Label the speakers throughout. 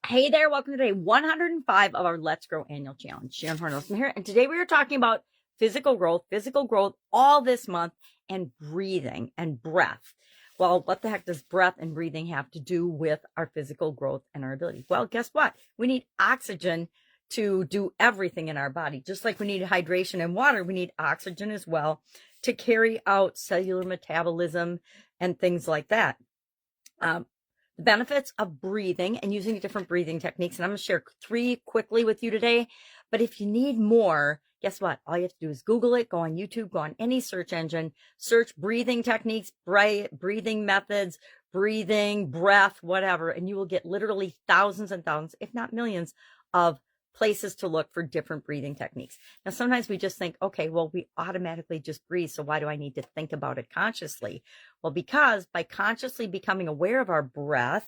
Speaker 1: Hey there, welcome to day 105 of our Let's Grow annual challenge. Sharon Horne-Ellstrom here, and today we are talking about physical growth all this month, and breathing and breath. Well, what the heck does breath and breathing have to do with our physical growth and our ability? Well, guess what? We need oxygen to do everything in our body. Just like we need hydration and water, we need oxygen as well to carry out cellular metabolism and things like that. The benefits of breathing and using different breathing techniques. And I'm going to share 3 quickly with you today. But if you need more, guess what? All you have to do is Google it, go on YouTube, go on any search engine, search breathing techniques, breathing methods, breathing, breath, whatever. And you will get literally thousands and thousands, if not millions, of places to look for different breathing techniques. Now, sometimes we just think, okay, well, we automatically just breathe. So why do I need to think about it consciously? Well, because by consciously becoming aware of our breath,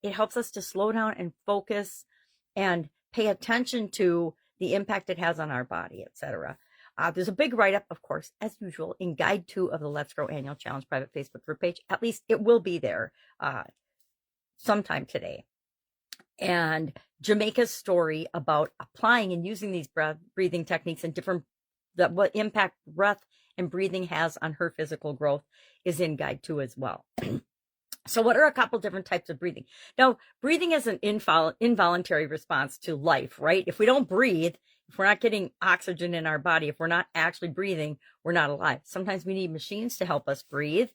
Speaker 1: it helps us to slow down and focus and pay attention to the impact it has on our body, etc. There's a big write-up, of course, as usual, in Guide 2 of the Let's Grow Annual Challenge private Facebook group page. At least it will be there sometime today. And Jamaica's story about applying and using these breathing techniques and what impact breath and breathing has on her physical growth is in Guide 2 as well. So what are a couple different types of breathing? Now, breathing is an involuntary response to life, right? If we don't breathe, if we're not getting oxygen in our body, if we're not actually breathing, we're not alive. Sometimes we need machines to help us breathe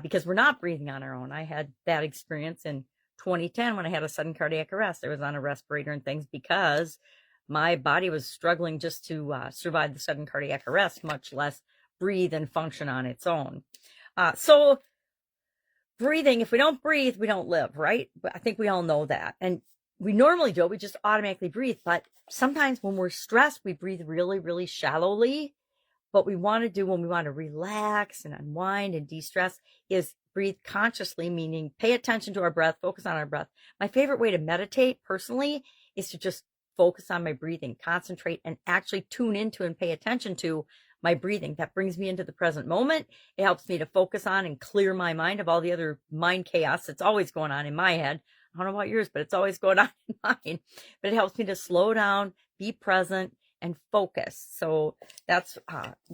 Speaker 1: because we're not breathing on our own. I had that experience in 2010 when I had a sudden cardiac arrest. I was on a respirator and things because my body was struggling just to survive the sudden cardiac arrest, much less breathe and function on its own. So breathing, if we don't breathe, we don't live, right? But I think we all know that. And we normally do, we just automatically breathe. But sometimes when we're stressed, we breathe really, really shallowly. What we want to do when we want to relax and unwind and de-stress is breathe consciously, meaning pay attention to our breath, focus on our breath. My favorite way to meditate personally is to just focus on my breathing, concentrate, and actually tune into and pay attention to my breathing. That brings me into the present moment. It helps me to focus on and clear my mind of all the other mind chaos that's always going on in my head. I don't know about yours, but it's always going on in mine. But it helps me to slow down, be present, and focus. So that's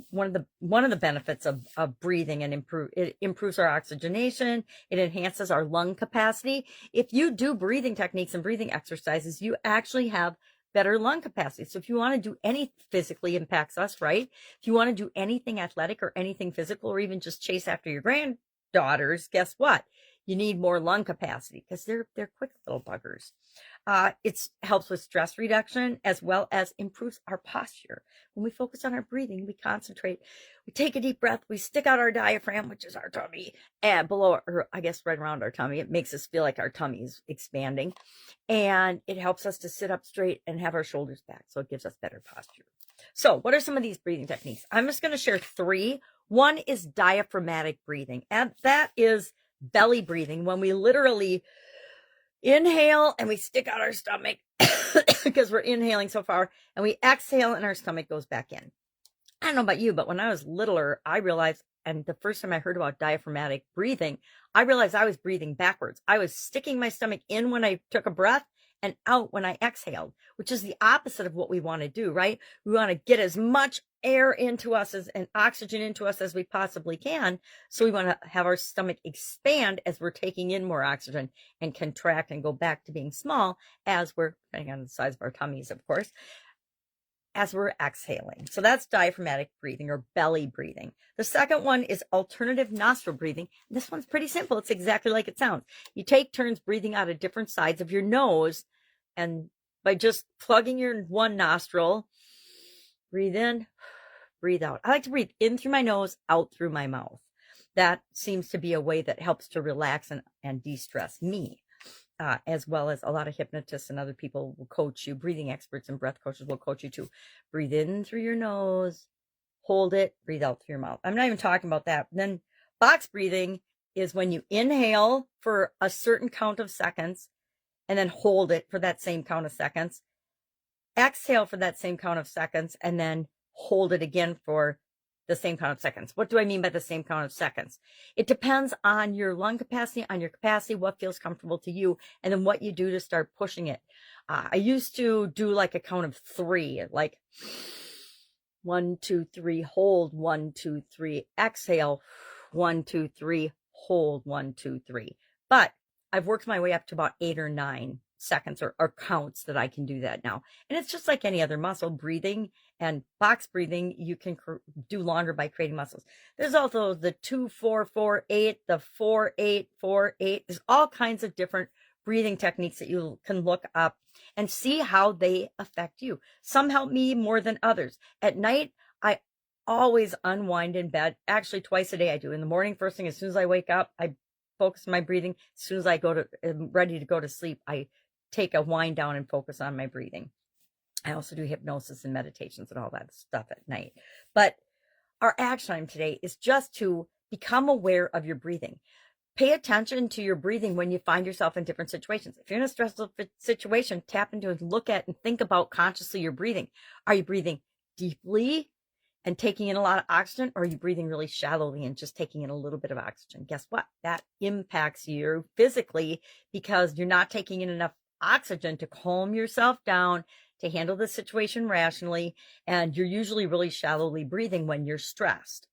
Speaker 1: one of the benefits of breathing, and it improves our oxygenation. It enhances our lung capacity. If you do breathing techniques and breathing exercises, you actually have better lung capacity. So if you want to do any physically impacts us, right? If you want to do anything athletic or anything physical, or even just chase after your granddaughters, guess what? You need more lung capacity because they're quick little buggers. It helps with stress reduction as well as improves our posture. When we focus on our breathing, we concentrate, we take a deep breath, we stick out our diaphragm, which is our tummy, and below, or I guess right around our tummy. It makes us feel like our tummy is expanding, and it helps us to sit up straight and have our shoulders back. So it gives us better posture. So what are some of these breathing techniques? I'm just going to share 3. One is diaphragmatic breathing, and that is belly breathing, when we literally inhale and we stick out our stomach because we're inhaling so far, and we exhale and our stomach goes back in. I don't know about you, but when I was littler, I realized, and the first time I heard about diaphragmatic breathing, I realized I was breathing backwards. I was sticking my stomach in when I took a breath and out when I exhaled, which is the opposite of what we want to do, right? We want to get as much air into us and oxygen into us as we possibly can. So we want to have our stomach expand as we're taking in more oxygen, and contract and go back to being small as we're, depending on the size of our tummies, of course, as we're exhaling. So that's diaphragmatic breathing or belly breathing. The second one is alternative nostril breathing. This one's pretty simple. It's exactly like it sounds. You take turns breathing out of different sides of your nose, and by just plugging your one nostril, breathe in, breathe out. I like to breathe in through my nose, out through my mouth. That seems to be a way that helps to relax and de-stress me. As well as a lot of hypnotists and other people will coach you. Breathing experts and breath coaches will coach you to breathe in through your nose, hold it, breathe out through your mouth. I'm not even talking about that. Then box breathing is when you inhale for a certain count of seconds and then hold it for that same count of seconds. Exhale for that same count of seconds and then hold it again for the same count of seconds. What do I mean by the same count of seconds? It depends on your lung capacity, on your capacity, what feels comfortable to you, and then what you do to start pushing it. I used to do like a count of 3, like 1, 2, 3, hold, 1, 2, 3, exhale, 1, 2, 3, hold, 1, 2, 3. But I've worked my way up to about 8 or 9 seconds or counts that I can do that now. And it's just like any other muscle. Breathing and box breathing, you can do longer by creating muscles. There's also the 2, 4, 4, 8, the 4, 8, 4, 8. There's all kinds of different breathing techniques that you can look up and see how they affect you. Some help me more than others. At night, I always unwind in bed. Actually, twice a day I do. In the morning, first thing, as soon as I wake up, I focus on my breathing. As soon as I'm ready to go to sleep, I take a wind down and focus on my breathing. I also do hypnosis and meditations and all that stuff at night. But our action item today is just to become aware of your breathing. Pay attention to your breathing when you find yourself in different situations. If you're in a stressful situation, tap into and look at and think about consciously your breathing. Are you breathing deeply and taking in a lot of oxygen, or are you breathing really shallowly and just taking in a little bit of oxygen? Guess what? That impacts you physically because you're not taking in enough oxygen to calm yourself down, to handle the situation rationally, and you're usually really shallowly breathing when you're stressed.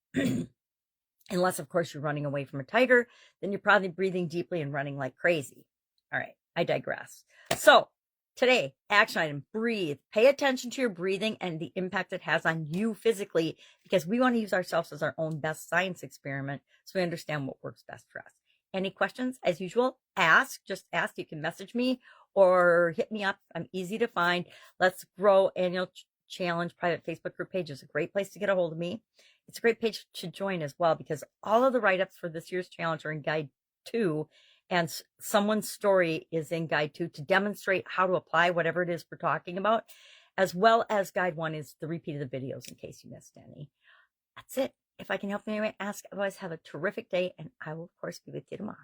Speaker 1: Unless, of course, you're running away from a tiger, then you're probably breathing deeply and running like crazy. All right, I digress. So today, action item, breathe. Pay attention to your breathing and the impact it has on you physically, because we want to use ourselves as our own best science experiment so we understand what works best for us. Any questions? As usual, ask. Just ask. You can message me or hit me up. I'm easy to find. Let's Grow Annual Challenge private Facebook group page is a great place to get a hold of me. It's a great page to join as well, because all of the write-ups for this year's challenge are in Guide 2, and someone's story is in Guide 2 to demonstrate how to apply whatever it is we're talking about, as well as Guide 1 is the repeat of the videos in case you missed any. That's it. If I can help in any way, ask. Otherwise, have a terrific day, and I will, of course, be with you tomorrow.